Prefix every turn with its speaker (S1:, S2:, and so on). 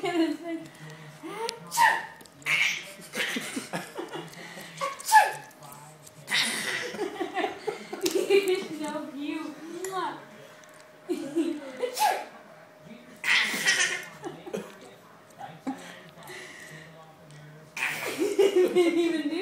S1: Look at his face. You're so cute. Didn't even do